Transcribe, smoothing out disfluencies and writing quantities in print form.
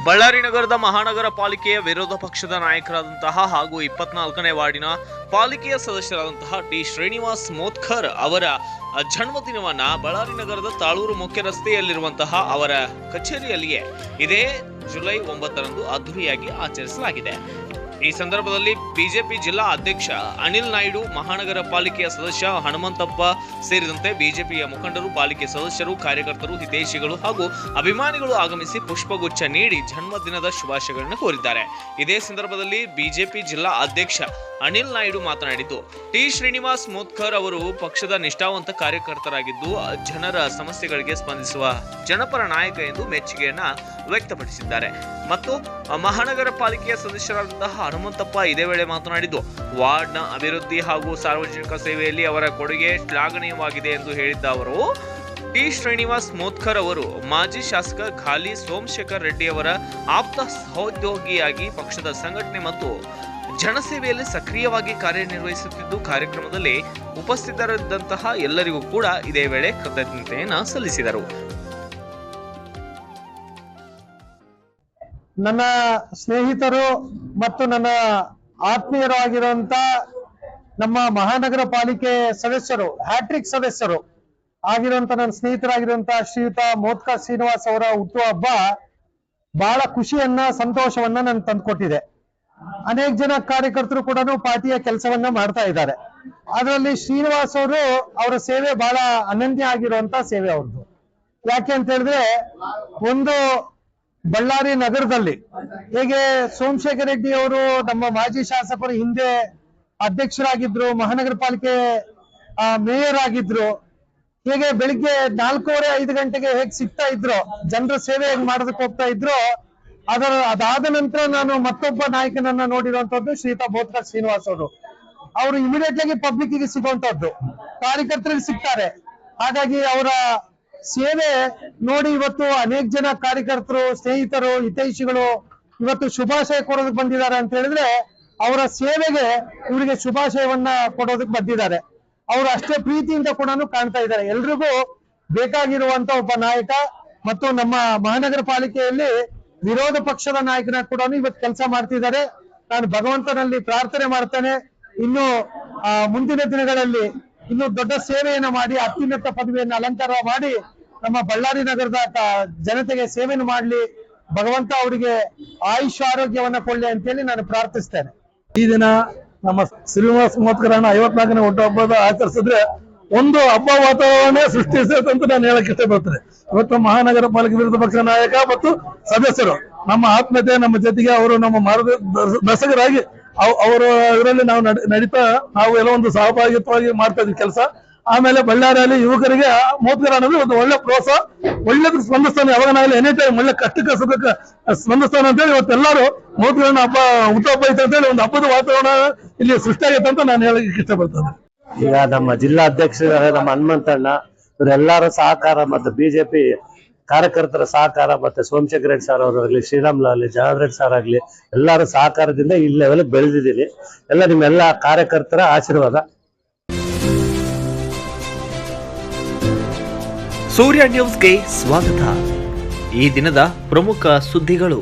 ಬಳ್ಳಾರಿ ನಗರದ ಮಹಾನಗರ ಪಾಲಿಕೆಯ ವಿರೋಧ ಪಕ್ಷದ ನಾಯಕರಾದಂತಹ ಹಾಗೂ 24ನೇ ವಾರ್ಡಿನ ಪಾಲಿಕೆಯ ಸದಸ್ಯರಾದಂತಹ ಟಿ ಶ್ರೀನಿವಾಸ್ ಮೋತ್ಕರ್ ಅವರ ಜನ್ಮದಿನವನ್ನ ಬಳ್ಳಾರಿ ನಗರದ ತಾಳೂರು ಮುಖ್ಯ ರಸ್ತೆಯಲ್ಲಿರುವಂತಹ ಅವರ ಕಚೇರಿಯಲ್ಲಿಯೇ ಇದೇ ಜುಲೈ 9ರಂದು ಅದ್ದೂರಿಯಾಗಿ ಆಚರಿಸಲಾಗಿದೆ. ಈ ಸಂದರ್ಭದಲ್ಲಿ ಬಿಜೆಪಿ ಜಿಲ್ಲಾ ಅಧ್ಯಕ್ಷ ಅನಿಲ್ ನಾಯ್ಡು, ಮಹಾನಗರ ಪಾಲಿಕೆಯ ಸದಸ್ಯ ಹನುಮಂತಪ್ಪ ಸೇರಿದಂತೆ ಬಿಜೆಪಿಯ ಮುಖಂಡರು, ಪಾಲಿಕೆ ಸದಸ್ಯರು, ಕಾರ್ಯಕರ್ತರು, ಹಿತೈಷಿಗಳು ಹಾಗೂ ಅಭಿಮಾನಿಗಳು ಆಗಮಿಸಿ ಪುಷ್ಪಗುಚ್ಛ ನೀಡಿ ಜನ್ಮದಿನದ ಶುಭಾಶಯಗಳನ್ನು ಕೋರಿದ್ದಾರೆ. ಇದೇ ಸಂದರ್ಭದಲ್ಲಿ ಬಿಜೆಪಿ ಜಿಲ್ಲಾ ಅಧ್ಯಕ್ಷ ಅನಿಲ್ ನಾಯ್ಡು ಮಾತನಾಡಿದ್ದು, ಟಿ ಶ್ರೀನಿವಾಸ್ ಮೋತ್ಕರ್ ಅವರು ಪಕ್ಷದ ನಿಷ್ಠಾವಂತ ಕಾರ್ಯಕರ್ತರಾಗಿದ್ದು ಜನರ ಸಮಸ್ಯೆಗಳಿಗೆ ಸ್ಪಂದಿಸುವ ಜನಪರ ನಾಯಕ ಎಂದು ಮೆಚ್ಚುಗೆಯನ್ನ ವ್ಯಕ್ತಪಡಿಸಿದ್ದಾರೆ. ಮತ್ತು ಮಹಾನಗರ ಪಾಲಿಕೆಯ ಸದಸ್ಯರಾದಂತಹ ಹನುಮಂತಪ್ಪ ಇದೇ ವೇಳೆ ಮಾತನಾಡಿದ್ದು, ವಾರ್ಡ್ನ ಅಭಿವೃದ್ಧಿ ಹಾಗೂ ಸಾರ್ವಜನಿಕ ಸೇವೆಯಲ್ಲಿ ಅವರ ಕೊಡುಗೆ ಶ್ಲಾಘನೀಯವಾಗಿದೆ ಎಂದು ಹೇಳಿದ್ದ ಅವರು, ಟಿ ಶ್ರೀನಿವಾಸ್ ಮೋತ್ಕರ್ ಅವರು ಮಾಜಿ ಶಾಸಕ ಗಾಲಿ ಸೋಮಶೇಖರ್ ರೆಡ್ಡಿ ಅವರ ಆಪ್ತ ಸಹೋದ್ಯೋಗಿಯಾಗಿ ಪಕ್ಷದ ಸಂಘಟನೆ ಮತ್ತು ಜನಸೇವೆಯಲ್ಲಿ ಸಕ್ರಿಯವಾಗಿ ಕಾರ್ಯನಿರ್ವಹಿಸುತ್ತಿದ್ದು, ಕಾರ್ಯಕ್ರಮದಲ್ಲಿ ಉಪಸ್ಥಿತರಿದ್ದಂತಹ ಎಲ್ಲರಿಗೂ ಕೂಡ ಇದೇ ವೇಳೆ ಕೃತಜ್ಞತೆಯನ್ನು ಸಲ್ಲಿಸಿದರು. ನನ್ನ ಸ್ನೇಹಿತರು ಮತ್ತು ನನ್ನ ಆತ್ಮೀಯರು ಆಗಿರುವಂತ ನಮ್ಮ ಮಹಾನಗರ ಪಾಲಿಕೆ ಸದಸ್ಯರು, ಹ್ಯಾಟ್ರಿಕ್ ಸದಸ್ಯರು ಆಗಿರುವಂತ ನನ್ನ ಸ್ನೇಹಿತರಾಗಿರುವಂತ ಶ್ರೀಯುತ ಮೋತ್ಕರ್ ಶ್ರೀನಿವಾಸ್ ಅವರ ಹುಟ್ಟುಹಬ್ಬ ಬಹಳ ಖುಷಿಯನ್ನ, ಸಂತೋಷವನ್ನ ನನ್ಗೆ ತಂದುಕೊಟ್ಟಿದೆ. ಅನೇಕ ಜನ ಕಾರ್ಯಕರ್ತರು ಕೂಡ ಪಾರ್ಟಿಯ ಕೆಲಸವನ್ನ ಮಾಡ್ತಾ ಇದ್ದಾರೆ. ಅದರಲ್ಲಿ ಶ್ರೀನಿವಾಸ್ ಅವರು, ಅವರ ಸೇವೆ ಬಹಳ ಅನನ್ಯ ಆಗಿರುವಂತ ಸೇವೆ ಅವ್ರದ್ದು. ಯಾಕೆ ಅಂತ ಹೇಳಿದ್ರೆ, ಒಂದು ಬಳ್ಳಾರಿ ನಗರದಲ್ಲಿ ಹೇಗೆ ಸೋಮಶೇಖರ್ ರೆಡ್ಡಿ ಅವರು ನಮ್ಮ ಮಾಜಿ ಶಾಸಕರು ಹಿಂದೆ ಅಧ್ಯಕ್ಷರಾಗಿದ್ರು, ಮಹಾನಗರ ಪಾಲಿಕೆ ಮೇಯರ್ ಆಗಿದ್ರು, ಹೇಗೆ ಬೆಳಿಗ್ಗೆ 4:30-5 ಗಂಟೆಗೆ ಹೇಗೆ ಸಿಗ್ತಾ ಇದ್ರು, ಜನರ ಸೇವೆ ಹೇಗೆ ಮಾಡೋದಕ್ಕೆ ಹೋಗ್ತಾ ಇದ್ರು, ಅದಾದ ನಂತರ ನಾನು ಮತ್ತೊಬ್ಬ ನಾಯಕನನ್ನ ನೋಡಿರುವಂತದ್ದು ಶ್ರೀಯುತ ಮೋತ್ಕರ್ ಶ್ರೀನಿವಾಸ್ ಅವರು ಇಮಿಡಿಯೇಟ್ ಆಗಿ ಪಬ್ಲಿಕ್ ಗೆ ಸಿಗುವಂತದ್ದು, ಕಾರ್ಯಕರ್ತರಿಗೆ ಸಿಗ್ತಾರೆ. ಹಾಗಾಗಿ ಅವರ ಸೇವೆ ನೋಡಿ ಇವತ್ತು ಅನೇಕ ಜನ ಕಾರ್ಯಕರ್ತರು, ಸ್ನೇಹಿತರು, ಹಿತೈಷಿಗಳು ಇವತ್ತು ಶುಭಾಶಯ ಕೊಡೋದಕ್ಕೆ ಬಂದಿದ್ದಾರೆ ಅಂತ ಹೇಳಿದ್ರೆ, ಅವರ ಸೇವೆಗೆ ಇವರಿಗೆ ಶುಭಾಶಯವನ್ನ ಕೊಡೋದಕ್ಕೆ ಬಂದಿದ್ದಾರೆ. ಅವರು ಅಷ್ಟೇ ಪ್ರೀತಿಯಿಂದ ಕೂಡ ಕಾಣ್ತಾ ಇದ್ದಾರೆ. ಎಲ್ರಿಗೂ ಬೇಕಾಗಿರುವಂತ ಒಬ್ಬ ನಾಯಕ ಮತ್ತು ನಮ್ಮ ಮಹಾನಗರ ಪಾಲಿಕೆಯಲ್ಲಿ ವಿರೋಧ ಪಕ್ಷದ ನಾಯಕನ ಕೂಡ ಇವತ್ತು ಕೆಲಸ ಮಾಡ್ತಿದ್ದಾರೆ. ನಾನು ಭಗವಂತನಲ್ಲಿ ಪ್ರಾರ್ಥನೆ ಮಾಡ್ತೇನೆ, ಇನ್ನು ಮುಂದಿನ ದಿನಗಳಲ್ಲಿ ಇನ್ನು ದೊಡ್ಡ ಸೇವೆಯನ್ನ ಮಾಡಿ, ಅತ್ಯುನ್ನತ ಪದವಿಯನ್ನು ಅಲಂಕಾರ ಮಾಡಿ ನಮ್ಮ ಬಳ್ಳಾರಿ ನಗರದ ಜನತೆಗೆ ಸೇವೆಯನ್ನು ಮಾಡಲಿ, ಭಗವಂತ ಅವರಿಗೆ ಆಯುಷ್ ಆರೋಗ್ಯವನ್ನ ಕೊಡ್ಲಿ ಅಂತೇಳಿ ನಾನು ಪ್ರಾರ್ಥಿಸ್ತೇನೆ. ಈ ದಿನ ನಮ್ಮ ಶ್ರೀನಿವಾಸ್ ಮೋತ್ಕರನ್ನ 54ನೇ ಹುಟ್ಟುಹಬ್ಬದ ಆಚರಿಸಿದ್ರೆ ಒಂದು ಹಬ್ಬ ವಾತಾವರಣ ಸೃಷ್ಟಿಸುತ್ತೆ ಅಂತ ನಾನು ಹೇಳಕ್ ಇಷ್ಟಪಡ್ತೇನೆ. ಇವತ್ತು ಮಹಾನಗರ ಪಾಲಿಕೆ ವಿರೋಧ ಪಕ್ಷ ನಾಯಕ ಮತ್ತು ಸದಸ್ಯರು ನಮ್ಮ ಆತ್ಮೀಯತೆ, ನಮ್ಮ ಜೊತೆಗೆ ಅವರು ನಮ್ಮ ಮಾರ್ಗದರ್ಶಕರಾಗಿ ಅವರು ಇದರಲ್ಲಿ ನಾವು ನಡೀತಾ ನಾವು ಎಲ್ಲ ಒಂದು ಸಹಭಾಗಿತ್ವವಾಗಿ ಮಾಡ್ತಾ ಇದ್ವಿ ಕೆಲಸ. ಆಮೇಲೆ ಬಳ್ಳಾರಿಯಲ್ಲಿ ಯುವಕರಿಗೆ ಮೋತ್ಕರ್ ಅನ್ನೋದು ಒಂದು ಒಳ್ಳೆ ಪ್ರೋತ್ಸಾಹ, ಒಳ್ಳೆದಕ್ಕೆ ಸ್ಪಂದಿಸ್ತಾನೆ. ಯಾವಾಗನಾಗಲಿ ಎನಿ ಟೈಮ್ ಒಳ್ಳೆ ಕಷ್ಟಕ್ಕೆ ಸುಖಕ್ಕೆ ಸ್ಪಂದಿಸ್ತಾನೆ ಅಂತೇಳಿ ಇವತ್ತೆಲ್ಲರೂ ಮೋತ್ಕರನ್ನ ಹುಟ್ಟುಹಬ್ಬ ಐತೆ ಅಂತೇಳಿ ಒಂದು ಹಬ್ಬದ ವಾತಾವರಣ ಇಲ್ಲಿ ಸೃಷ್ಟಿಯಾಗೈತೆ ಅಂತ ನಾನು ಹೇಳಕ್ಕೆ ಇಷ್ಟಪಡ್ತೇನೆ. ಈಗ ನಮ್ಮ ಜಿಲ್ಲಾ ಅಧ್ಯಕ್ಷರಾದ ನಮ್ಮ ಹನುಮಂತಣ್ಣ ಇವರೆಲ್ಲರ ಸಹಕಾರ ಮತ್ತು ಬಿಜೆಪಿ ಕಾರ್ಯಕರ್ತರ ಸಹಕಾರ ಮತ್ತೆ ಸೋಮಶೇಖರ್ ರೆಡ್ಡಿ ಸರ್ ಅವರಾಗ್ಲಿ, ಶ್ರೀರಾಮ್ ಲಾಲಿ, ಜನಾರ್ದನ್ ರೆಡ್ಡಿ ಸರ್ ಆಗ್ಲಿ, ಎಲ್ಲರ ಸಹಕಾರದಿಂದ ಈ ಲೆವೆಲ್ ಬೆಳೆದಿದ್ದೀನಿ. ಎಲ್ಲ ನಿಮ್ಮೆಲ್ಲ ಕಾರ್ಯಕರ್ತರ ಆಶೀರ್ವಾದ. ಸೂರ್ಯ ನ್ಯೂಸ್ಗೆ ಸ್ವಾಗತ. ಈ ದಿನದ ಪ್ರಮುಖ ಸುದ್ದಿಗಳು.